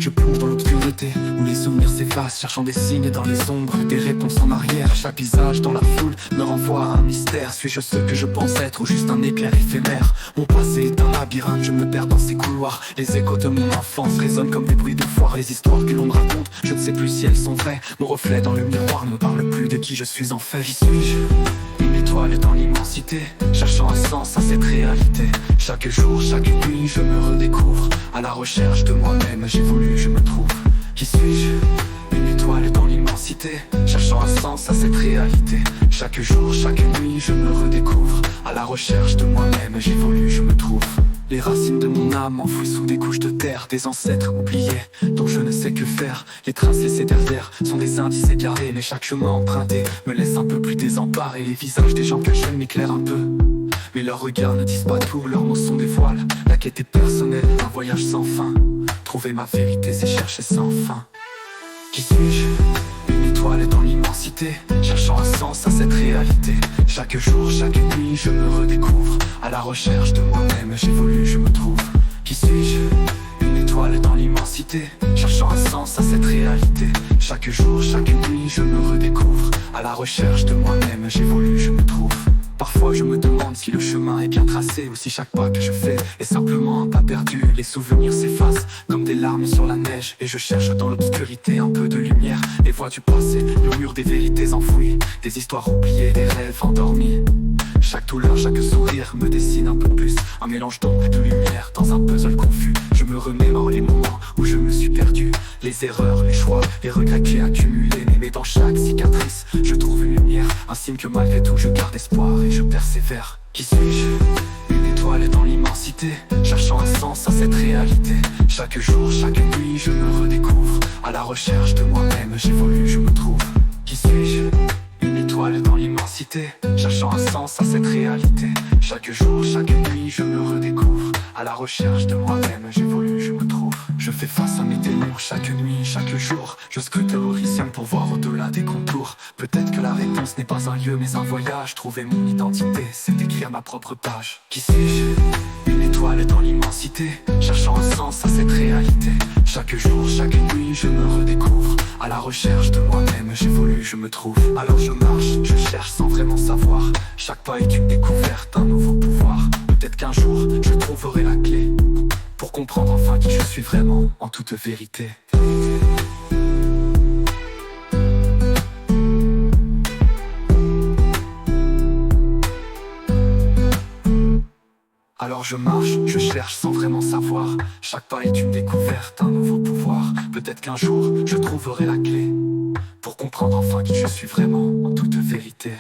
Je plonge dans l'obscurité où les souvenirs s'effacent, cherchant des signes dans les ombres, des réponses en arrière. Chaque visage dans la foule me renvoie à un mystère. Suis-je ce que je pense être ou juste un éclair éphémère? Mon passé est un labyrinthe, je me perds dans ces couloirs. Les échos de mon enfance résonnent comme des bruits de foire. Les histoires que l'on me raconte, je ne sais plus si elles sont vraies. Mon reflet dans le miroir ne me parle plus de qui je suis en fait. Qui suis-je? Une étoile dans l'immensité, cherchant un sens à cette réalité. Chaque jour, chaque nuit, je me redécouvre. À la recherche de moi-même, j'évolue, je me trouve. Qui suis-je? Une étoile dans l'immensité, cherchant un sens à cette réalité. Chaque jour, chaque nuit, je me redécouvre. À la recherche de moi-même, j'évolue, je me trouve. Les racines de mon âme enfouies sous des couches de terre, des ancêtres oubliés, dont je ne sais que faire. Les traces laissées derrière sont des indices égarés, mais chaque chemin emprunté me laisse un peu plus désemparé. Les visages des gens que j'aime m'éclairent un peu, mais leurs regards ne disent pas tout, leurs mots sont des voiles. La quête est personnelle, un voyage sans fin. Trouver ma vérité, c'est chercher sans fin. Qui suis-je? Une étoile dans l'immensité, cherchant un sens à cette réalité. Chaque jour, chaque nuit, je me redécouvre. À la recherche de moi-même, j'évolue, je me trouve. Qui suis-je? Une étoile dans l'immensité, cherchant un sens à cette réalité. Chaque jour, chaque nuit, je me redécouvre. À la recherche de moi-même, j'évolue, je me trouve. Parfois je me demande si le chemin est bien tracé ou si chaque pas que je fais est simplement un pas perdu. Les souvenirs s'effacent comme des larmes sur la neige, et je cherche dans l'obscurité un peu de lumière. Les voix du passé murmurent des vérités enfouies, des histoires oubliées, des rêves endormis. Chaque douleur, chaque sourire me dessine un peu plus, un mélange d'ombre et de lumière dans un puzzle confus. Je me remémore les moments où je me suis perdu, les erreurs, les choix, les regrets que j'ai accumulés. Mais dans chaque cicatrice, je trouve une lumière, un signe que malgré tout je garde espoir et je persévère. Qui suis-je? Une étoile dans l'immensité, cherchant un sens à cette réalité. Chaque jour, chaque nuit, je me redécouvre. À la recherche de moi-même, j'évolue, je me trouve. Qui suis-je? Une étoile dans l'immensité, cherchant un sens à cette réalité. Chaque jour, chaque nuit, je me redécouvre. À la recherche de moi-même, j'évolue, je me trouve. Je fais face à mes démons chaque nuit, chaque jour. Je scrute l'horizon pour voir au-delà des contours. Peut-être que la réponse n'est pas un lieu mais un voyage. Trouver mon identité, c'est écrire ma propre page. Qui suis-je? Une étoile dans l'immensité, cherchant un sens à cette réalité. Chaque jour, chaque nuit, je me redécouvre. À la recherche de moi-même, j'évolue, je me trouve. Alors je marche, je cherche sans vraiment savoir. Chaque pas est une découverte, un nouveau pouvoir. Peut-être qu'un jour, je trouverai la clé pour comprendre enfin qui je suis vraiment, en toute vérité. Alors je marche, je cherche sans vraiment savoir. Chaque pas est une découverte, un nouveau pouvoir. Peut-être qu'un jour, je trouverai la clé pour comprendre enfin qui je suis vraiment, en toute vérité.